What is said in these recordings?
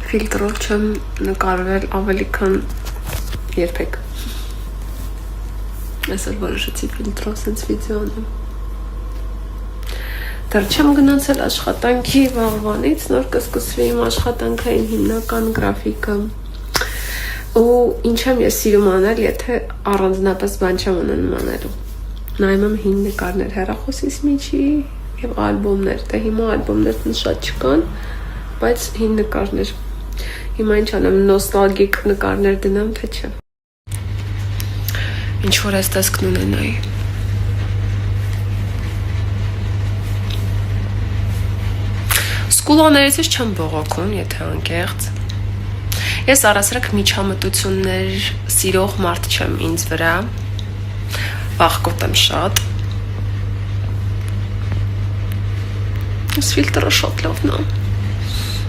Ֆիլտրով չեմ նկարվել ավելի քան երբեք։ Այսօր որոշեցի ֆիլտրով սենց վիդեո անեմ։ Դեռ չեմ գնացել աշխատանքի վաղվանից, նոր կսկսվի իմ աշխատանքային հիմնական գրաֆիկը։ Ու ինչ եմ ես սիրում անել, եթե առանձնապես բան չեմ ունենում անելու։ Նայում եմ հին նկարներ հեռախոսիս միջի եւ ալբոմներ, դե հիմա ալբոմներն շատ չկան, բայց հին նկարներ։ Հիմա ինչ անեմ, նոստալգիկ նկարներ դնեմ, թե չէ։ Ինչ որ այս տեսքն ունենայի։ Սկուլաներից չեմ բողոքում, եթե անկեղծ։ Ես առասարակ միջամտություններ սիրող մարդ չեմ ինձ վրա։ Վախկոտ եմ շատ։ Ես ֆիլտրը շատ լավն է։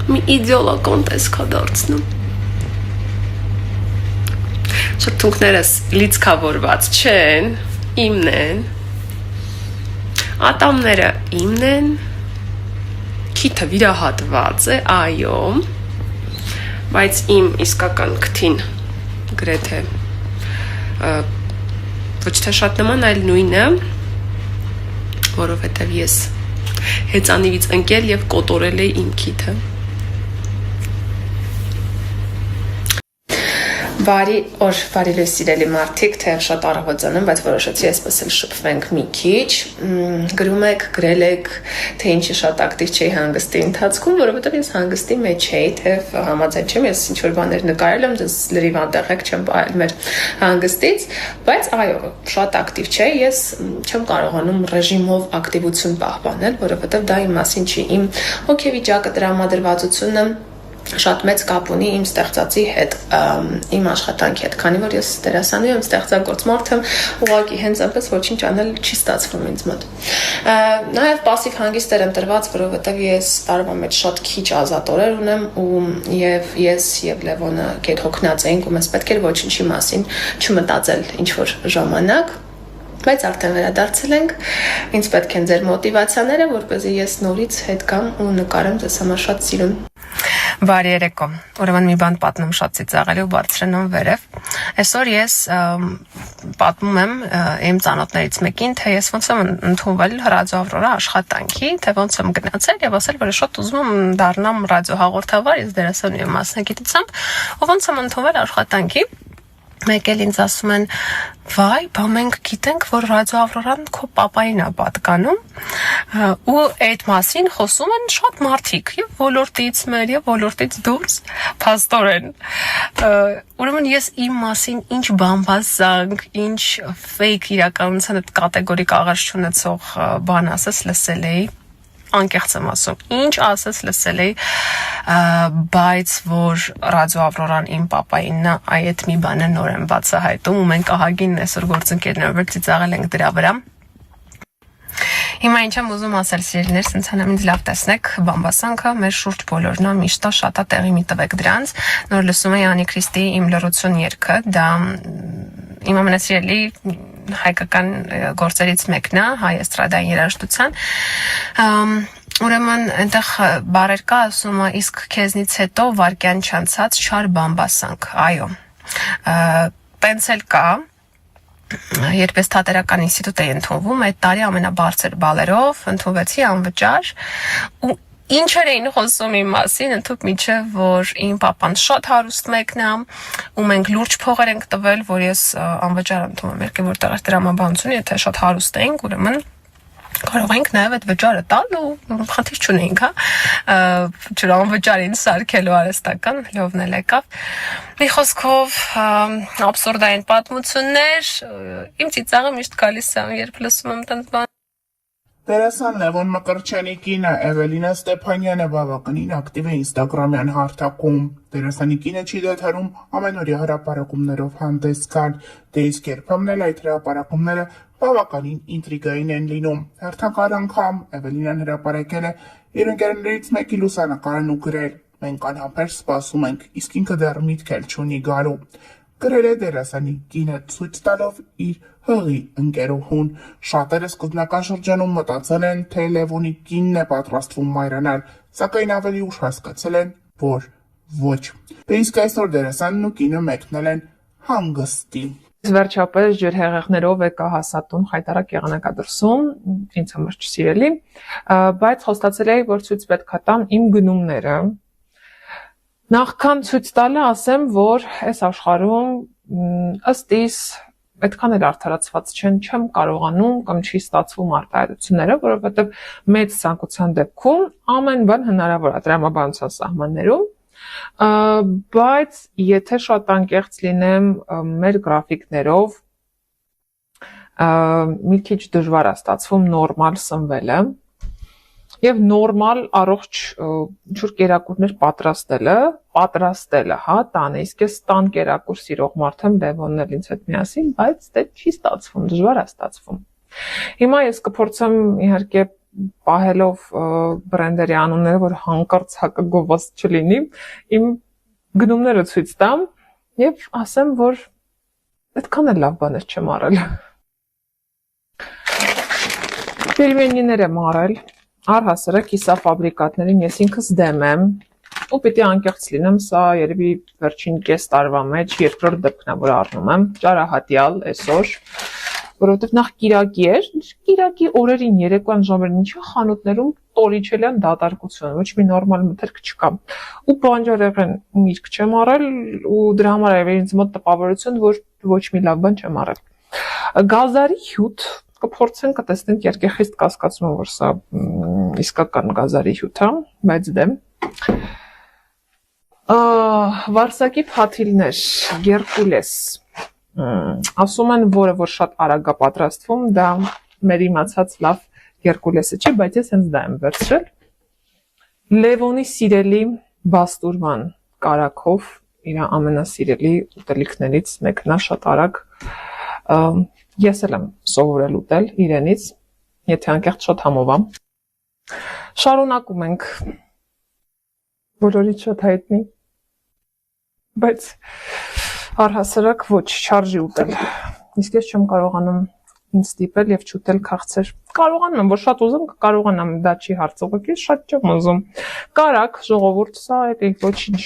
Մի իդեալական տեսք է դարձնում։ Շրթունքներս լիցքավորված չեն, իմն են։ Ատամները իմն են։ Քիթը վիրահատված է, այո։ Բայց իմ իսկական քթին գրեթե ոչ թե շատ նման, այլ նույնը, որովհետև ես հեծանիվից ընկել և կոտորել էի իմ քիթը։ Բարի օր, բարի լույս սիրելի մարդիկ, թեև շատ առավոտյան եմ, բայց որոշեցի այսպես էլ շփվենք մի քիչ, գրում եք, գրել եք, թե ինչի շատ ակտիվ չէի հանգստի ընթացքում, որովհետև ես հանգստի մեջ էի, թեև համաձայն չեմ, ես ինչ-որ բաներ նկարել եմ, դες լրիվ անտեղեք չեմ պահել մեր հանգստից, բայց այո, շատ ակտիվ չէի, ես չեմ կարողանում ռեժիմով ակտիվություն պահպանել, որովհետև դա իմ մասին չի, իմ հոգեվիճակը, տրամադրվածությունը շատ մեծ կապ ունի իմ ստեղծածի հետ, իմ աշխատանքի հետ, քանի որ ես դերասանուհի եմ, ստեղծագործ մարդ եմ, ուղղակի հենց այնպես ոչինչ անել չի ստացվում ինձ մոտ։ Նաև պասիվ հանգիստեր եմ տրված, որովհետև ես տարվա մեջ շատ քիչ ազատ օրեր ունեմ ու եւ ես եւ Լևոնը գեթհոգնած էինք ու մեզ պետք էր ոչինչի մասին չմտածել ինչ որ ժամանակ։ Բայց արդեն վերադարձել ենք, ինձ պետք են ձեր մոտիվացիաները, որպեսզի ես նորից հետ գամ ու նկարեմ ձեզ համար շատ սիրուն։ Բարի երեկո, ուրեմն մի բան պատմում շատ ծիծաղելի ու բարձրանում վերև։ Այսօր ես պատմում եմ իմ ծանոթներից մեկին, թե ես ոնց եմ ընդունվել Ռադիո Ավրորա աշխատանքի, թե ոնց եմ գնացել եւ ասել, որ շատ ուզում եմ դառնամ ռադիոհաղորդավար, ես դերասանուհի եմ մասնագիտությամբ, ու ոնց եմ ընդունվել աշխատանքի։ Մեկ էլ ինձ ասում են, վայ, բա մենք գիտենք, որ Ռադիո Ավրորան քո պապային է պատկանում, ու այդ մասին խոսում են շատ մարդիկ, եւ ոլորտից մեր, եւ ոլորտից դուրս, փաստորեն։ Ուրեմն ես իմ մասին ինչ բամբասանք, ինչ ֆեյք իրականության հետ կատեգորիկ աղերս չունեցող բան ասես լսել էի, անկեղծ եմ ասում, ինչ ասես լսել էի, բայց որ Ռադիո Ավրորան իմ պապայինն է, այդ մի բանը նոր եմ բացահայտում ու մենք ահագին այսօր գործընկերներով ծիծաղել ենք դրա վրա։ Հիմա ինչ եմ ուզում ասել սիրելիներ, սենց անեմ ինձ լավ տեսնեք, բամբասանքը մեր շուրջ բոլորն է, միշտ է, շատ է տեղի մի տվեք դրանց, նոր լսում էի Անի Քրիստիի Իմ լռություն երգը, դա իմ ամենասիրելի հայկական գործերից մեկն է, հայ էստրադային երաժշտության, ուրեմն այնտեղ բառեր կա, ասում է, իսկ քեզնից հետո վարկյան չանցած չար բամբասանք, այո, տենց էլ կա, երբ ես թատերական ինստիտուտ էի ընդունվում, այդ տարի ամենաբարձր բալերով ընդունվեցի անվճար ու ինչեր էին խոսում իմ մասին, ընդհանուր միջև որ իմ պապան շատ հարուստ մեկն է ու մենք լուրջ փողեր ենք տվել, որ ես անվճար ընդունվում եմ, երկու որտեղ դրամաբանություն, եթե շատ հարուստ էինք, ուրեմն կարող ենք նաև այդ վճարը տալ ու խնդիր չունենք, հա, անվճարին սարքելու արհեստական, լովն էլ եկավ։ Մի խոսքով աբսուրդային պատմություններ, իմ ծիծաղը միշտ գալիս է, երբ լսում եմ տենց բան։ Դերասան Լևոն Մկրտչյանի կինը Էվելինա Ստեփանյանը բավականին ակտիվ է ինստագրամյան հարթակում։ Դերասանի կինը չի դադարում ամենօրյա հրապարակումներով հանդես գալ, դե իսկ երբեմն էլ այդ հրապարակումները բավականին ինտրիգային են լինում։ Հերթական անգամ Էվելինան հրապարակել է իր ընկերներից մեկի լուսանկարն ու գրել. «Մենք անհամբեր սպասում ենք, իսկ ինքը դեռ միտք էլ չունի գալու»։ Գրել է դերասանի կինը ցույց տալով իր հղի ընկերուհուն։ Շատերը սկզբնական շրջանում մտածել են, թե Լևոնի կինն է պատրաստվում մայրանալ, սակայն ավելի ուշ հասկացել են, որ ոչ։ Դե իսկ այսօր դերասանն ու կինը մեկնել են հանգստի։ Վերջապես ջրհեղեղներով եկա հասատուն խայտարակ եղանակադրսում, ինձ համար չսիրելի, բայց խոստացել էի, որ ցույց պետք է տամ իմ գնումները։ Նախքան ցույց տալը ասեմ, որ այս աշխարհում ըստ իս այդքան էլ արդարացված չեմ կարողանում կամ չի ստացվում արտահայտությունները, որովհետև մեծ ցանկության դեպքում ամեն բան հնարավոր է տրամաբանության սահմաններում, բայց եթե շատ անկեղծ լինեմ մեր գրաֆիկներով մի քիչ դժվար է ստացվում նորմալ սնվելը եւ նորմալ առողջ ինչ-որ կերակուրներ պատրաստելը, հա, տանը, իսկ ես տան կերակուր սիրող մարդ եմ, Լևոնն էլ ինձ հետ միասին, բայց դե չի ստացվում, դժվար է ստացվում։ Հիմա ես կփորձեմ իհարկե պահելով բրենդերի անունները, որ հանկարծ հակագովաս չլինի, իմ գնումները ցույց տամ եւ ասեմ, որ այդքան էլ լավ բաներ չեմ արել։ Պելմենիներ եմ արել, առհասարակ կիսաֆաբրիկատներին ես ինքս դեմ եմ, ու պիտի անկեղծ լինեմ, սա երևի վերջին կես տարվա մեջ երկրորդ դեպքն է, որ առնում եմ, ճարահատյալ այսօր, որովհետև նախ կիրակի էր, կիրակի օրերին երեկոյան ժամերին ինչա խանութներում տորիչելյան դատարկություն, ոչ մի նորմալ մթերք չկա։ Ու բանջարեղեն միրգ չեմ արել ու դրա համար է ինձ մոտ տպավորություն, որ ոչ մի լավ բան չեմ արել։ Գազարի հյութ կփորձենք կտեսնենք, իհարկե խիստ կասկածում եմ, որ սա իսկական գազարի հյութ է, բայց դեմ։ Վարսակի փաթիլներ, Գերկուլես, ասում են, որ շատ արագ է պատրաստվում, դա մեր իմացած լավ Գերկուլեսը չի, բայց ես հենց դա եմ վերցրել։ Լևոնի սիրելի բաստուրման կարագով, իր ամենասիրելի ուտելիքներից մեկն է, շատ արագ, ես էլ եմ սովորել ուտել իրենից, եթե անկեղծ շատ համով եմ։ Շարունակում ենք, բոլորից շատ հայտնի, բայց առհասարակ ոչ, չարժի ուտել, իսկ ես չեմ կարողանում ինձ ստիպել և չուտել քաղցր, կարողանում եմ, որ շատ ուզում կարողանամ, դա չի հարց, ուղղակի շատ չեմ ուզում, կարագ, ժողովուրդ, սա էլի ոչինչ,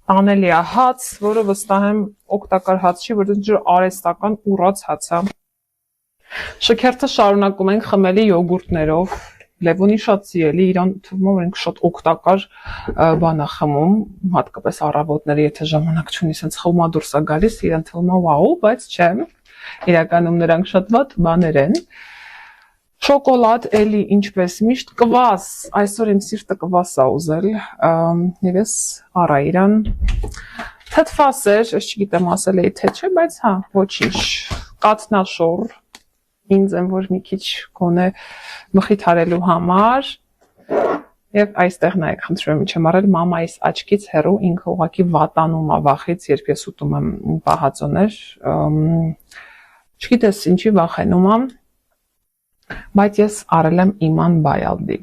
տանելի է հաց, որը վստահ եմ օգտակար հաց չի, որովհետև արհեստական ուռած հաց է։ Շքերթը շարունակում ենք խմելի յոգուրտներով, Լևոնի շատ սիրելի, իրան թվում է, որ ինքը շատ օգտակար բան է խմում, հատկապես առավոտները, եթե ժամանակ չունի, սենց խմումա դուրս է գալիս, իրան թվում է վաու, բայց չէ, իրականում նրանք շատ վատ բաներ են։ Շոկոլադ, էլի ինչպես միշտ, կվաս, այսօր իմ սիրտը կվաս է ուզել, և ես առա իրան, թթվաս էր, ես չգիտեմ ասել էի թե չէ, բայց հա, ոչինչ, կաթնաշոր, ինձ եմ, որ մի քիչ գոնե մխիթարելու համար, և այստեղ նայեք խնդրում եմ չեմ արել, մամայիս աչքից հեռու ինքը ուղղակի վատանում է վախից, երբ ես ուտում եմ պահածոներ, չգիտես ինչի վախենում եմ, բայց ես արել եմ իման բայալդի,